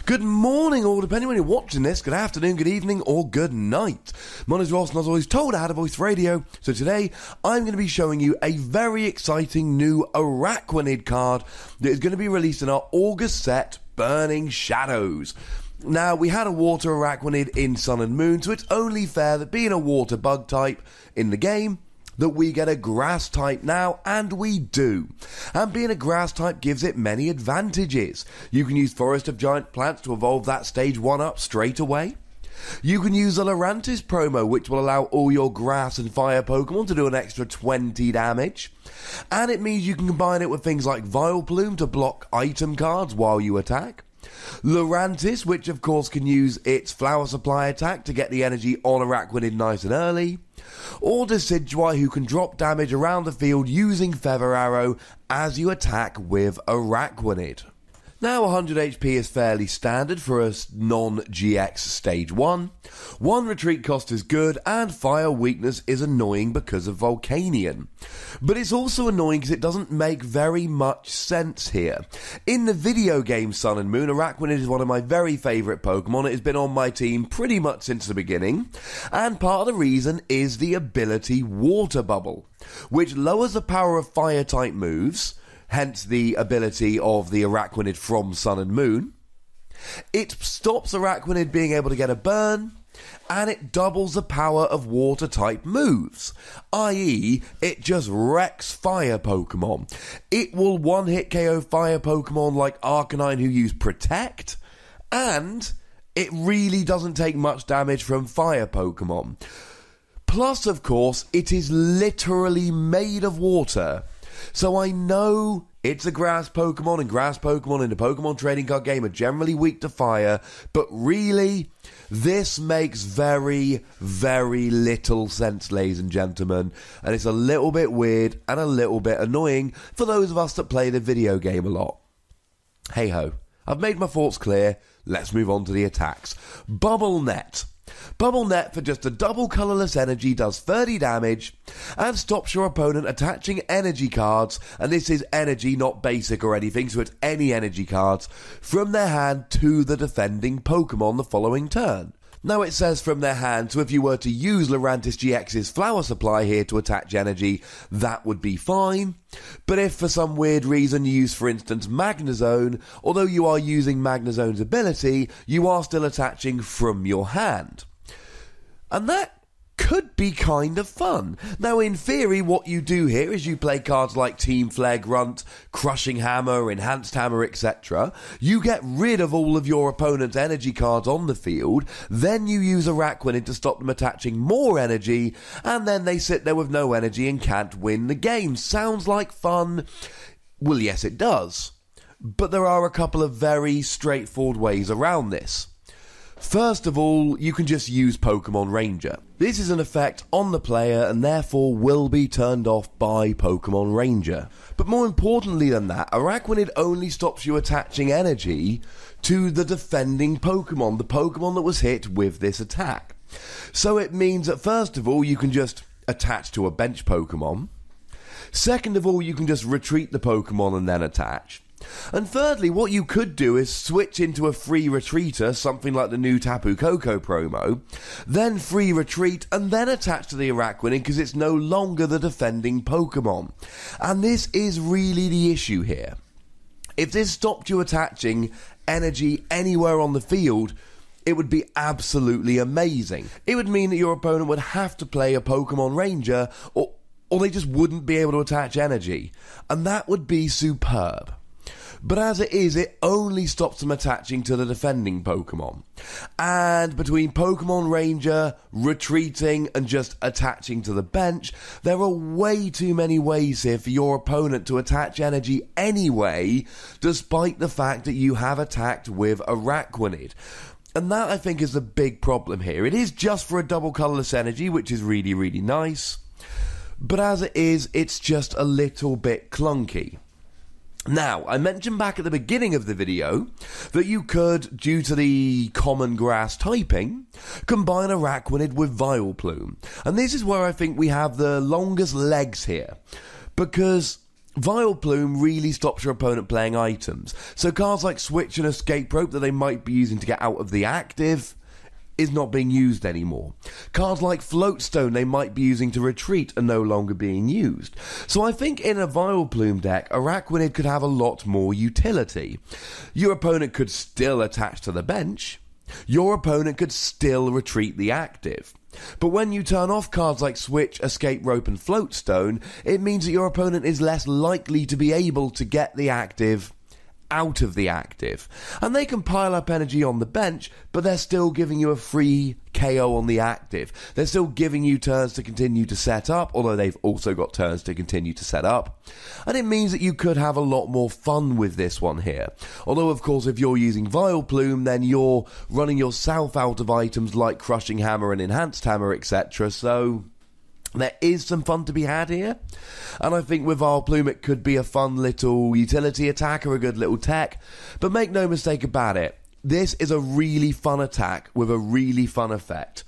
Good morning, or depending when you're watching this, good afternoon, good evening, or good night. My name is Ross, and as always told, I had a voice for radio. So today, I'm going to be showing you a very exciting new Araquanid card that is going to be released in our August set, Burning Shadows. Now, we had a water Araquanid in Sun and Moon, so it's only fair that being a water bug type in the game, that we get a grass type now, and we do. And being a grass type gives it many advantages. You can use Forest of Giant Plants to evolve that stage 1 up straight away. You can use the Lurantis promo, which will allow all your grass and fire Pokemon to do an extra 20 damage. And it means you can combine it with things like Vileplume to block item cards while you attack. Lurantis, which of course can use its Flower Supply attack to get the energy on Araquanid nice and early. Or Decidueye, who can drop damage around the field using Feather Arrow as you attack with Araquanid. Now 100 HP is fairly standard for a non-GX stage 1. 1 retreat cost is good, and fire weakness is annoying because of Volcanion. But it's also annoying because it doesn't make very much sense here. In the video game Sun and Moon, Araquanid is one of my very favourite Pokemon. It has been on my team pretty much since the beginning, and part of the reason is the ability Water Bubble, which lowers the power of fire-type moves, hence the ability of the Araquanid from Sun and Moon. It stops Araquanid being able to get a burn, and it doubles the power of water-type moves, i.e. it just wrecks fire Pokemon. It will one-hit KO fire Pokemon like Araquanid who use Protect, and it really doesn't take much damage from fire Pokemon. Plus, of course, it is literally made of water. So I know it's a grass Pokemon, and grass Pokemon in the Pokemon trading card game are generally weak to fire, but really, this makes very, very little sense, ladies and gentlemen, and it's a little bit weird and a little bit annoying for those of us that play the video game a lot. Hey ho, I've made my thoughts clear, let's move on to the attacks. Bubble Net. Bubble Net for just a double colourless energy does 30 damage and stops your opponent attaching energy cards, and this is energy, not basic or anything, so it's any energy cards, from their hand to the defending Pokemon the following turn. Now it says from their hand, so if you were to use Lurantis GX's Flower Supply here to attach energy, that would be fine. But if for some weird reason you use, for instance, Magnezone, although you are using Magnezone's ability, you are still attaching from your hand. And that could be kind of fun. Now, in theory, what you do here is you play cards like Team Flare Grunt, Crushing Hammer, Enhanced Hammer, etc. You get rid of all of your opponent's energy cards on the field, then you use Araquanid to stop them attaching more energy, and then they sit there with no energy and can't win the game. Sounds like fun? Well, yes, it does. But there are a couple of very straightforward ways around this. First of all, you can just use Pokemon Ranger. This is an effect on the player and therefore will be turned off by Pokemon Ranger. But more importantly than that, Araquanid only stops you attaching energy to the defending Pokemon, the Pokemon that was hit with this attack. So it means that first of all, you can just attach to a bench Pokemon. Second of all, you can just retreat the Pokemon and then attach. And thirdly, what you could do is switch into a free retreater, something like the new Tapu Koko promo, then free retreat, and then attach to the Araquanid because it's no longer the defending Pokemon. And this is really the issue here. If this stopped you attaching energy anywhere on the field, it would be absolutely amazing. It would mean that your opponent would have to play a Pokemon Ranger, or they just wouldn't be able to attach energy. And that would be superb. But as it is, it only stops them attaching to the defending Pokemon. And between Pokemon Ranger, retreating, and just attaching to the bench, there are way too many ways here for your opponent to attach energy anyway, despite the fact that you have attacked with Araquanid. And that, I think, is the big problem here. It is just for a double colourless energy, which is really, really nice. But as it is, it's just a little bit clunky. Now, I mentioned back at the beginning of the video that you could, due to the common grass typing, combine Araquanid with Vileplume. And this is where I think we have the longest legs here. Because Vileplume really stops your opponent playing items. So cards like Switch and Escape Rope that they might be using to get out of the active is not being used anymore. Cards like Floatstone they might be using to retreat are no longer being used. So I think in a Vileplume deck, Araquanid could have a lot more utility. Your opponent could still attach to the bench. Your opponent could still retreat the active. But when you turn off cards like Switch, Escape Rope and Floatstone, it means that your opponent is less likely to be able to get the active out of the active. And they can pile up energy on the bench, but they're still giving you a free KO on the active. They're still giving you turns to continue to set up, although they've also got turns to continue to set up. And it means that you could have a lot more fun with this one here. Although, of course, if you're using Vileplume, then you're running yourself out of items like Crushing Hammer and Enhanced Hammer, etc. So there is some fun to be had here, and I think with Vileplume it could be a fun little utility attack or a good little tech, but make no mistake about it, this is a really fun attack with a really fun effect,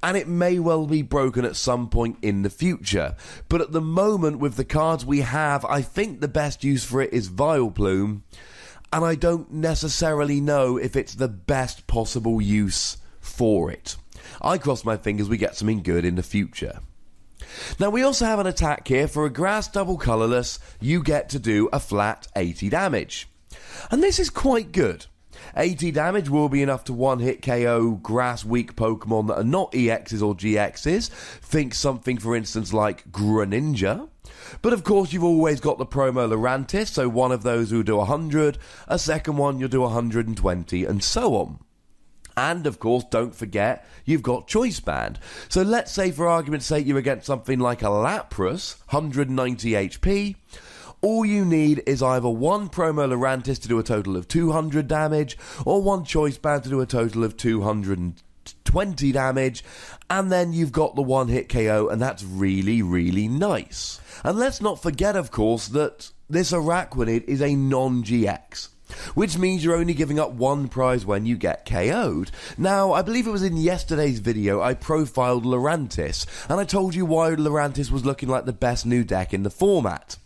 and it may well be broken at some point in the future, but at the moment with the cards we have, I think the best use for it is Vileplume, and I don't necessarily know if it's the best possible use for it. I cross my fingers we get something good in the future. Now we also have an attack here. For a grass double colourless, you get to do a flat 80 damage. And this is quite good. 80 damage will be enough to one-hit KO grass weak Pokemon that are not EXs or GXs. Think something, for instance, like Greninja. But of course you've always got the promo Lurantis, so one of those will do 100, a second one you'll do 120, and so on. And, of course, don't forget, you've got Choice Band. So let's say, for argument's sake, you're against something like a Lapras, 190 HP. All you need is either one Promo Lurantis to do a total of 200 damage, or one Choice Band to do a total of 220 damage, and then you've got the one-hit KO, and that's really, really nice. And let's not forget, of course, that this Araquanid is a non-GX. Which means you're only giving up one prize when you get KO'd. Now, I believe it was in yesterday's video I profiled Lurantis, and I told you why Lurantis was looking like the best new deck in the format.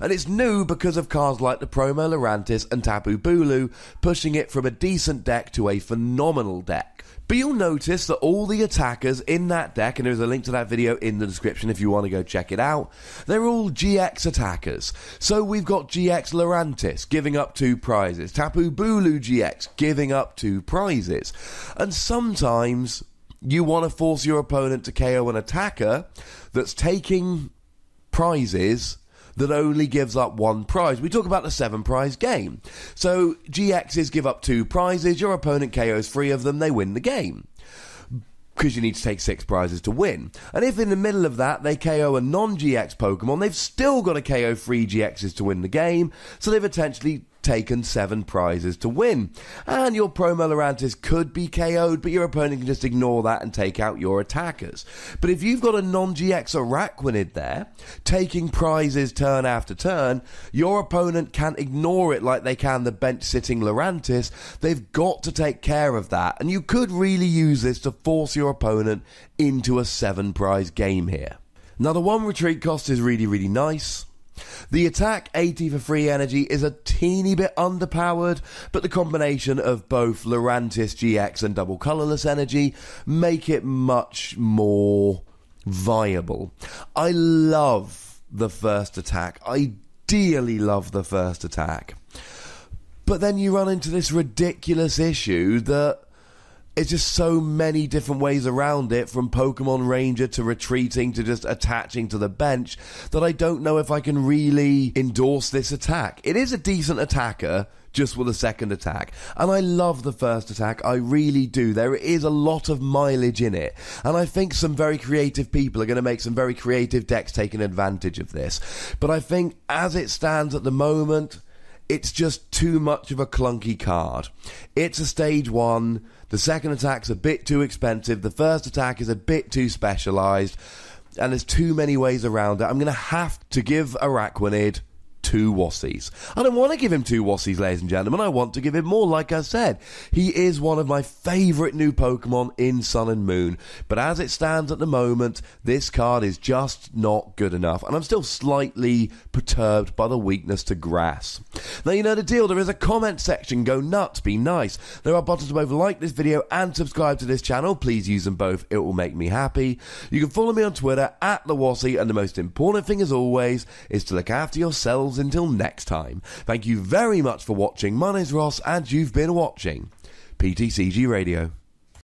And it's new because of cards like the Promo Lurantis and Tapu Bulu, pushing it from a decent deck to a phenomenal deck. But you'll notice that all the attackers in that deck, and there's a link to that video in the description if you want to go check it out, they're all GX attackers. So we've got GX Lurantis giving up 2 prizes, Tapu Bulu GX giving up 2 prizes. And sometimes you want to force your opponent to KO an attacker that's taking prizes that only gives up 1 prize. We talk about the 7 prize game. So GXs give up 2 prizes, your opponent KOs 3 of them, they win the game. Because you need to take 6 prizes to win. And if in the middle of that they KO a non-GX Pokemon, they've still got to KO 3 GXs to win the game, so they've essentially taken 7 prizes to win. And your Promo Lurantis could be KO'd, but your opponent can just ignore that and take out your attackers. But if you've got a non-GX Araquanid there, taking prizes turn after turn, your opponent can't ignore it like they can the bench-sitting Lurantis. They've got to take care of that, and you could really use this to force your opponent into a 7-prize game here. Now, the 1 retreat cost is really, really nice. The attack 80 for free energy is a teeny bit underpowered, but the combination of both Lurantis GX and double colourless energy make it much more viable. I love the first attack. I dearly love the first attack. But then you run into this ridiculous issue that it's just so many different ways around it, from Pokemon Ranger to retreating to just attaching to the bench, that I don't know if I can really endorse this attack. It is a decent attacker, just with a second attack, and I love the first attack, I really do. There is a lot of mileage in it, and I think some very creative people are going to make some very creative decks taking advantage of this. But I think as it stands at the moment, it's just too much of a clunky card. It's a stage 1, the second attack's a bit too expensive, the first attack is a bit too specialised, and there's too many ways around it. I'm going to have to give Araquanid 2 Wassies. I don't want to give him 2 Wassies, ladies and gentlemen. I want to give him more, like I said. He is one of my favourite new Pokemon in Sun and Moon, but as it stands at the moment, this card is just not good enough, and I'm still slightly perturbed by the weakness to Grass. Now, you know the deal. There is a comment section. Go nuts, be nice. There are buttons to both like this video and subscribe to this channel. Please use them both. It will make me happy. You can follow me on Twitter at @TheWassie, and the most important thing as always is to look after yourselves until next time. Thank you very much for watching. My name's Ross, and you've been watching PTCG Radio.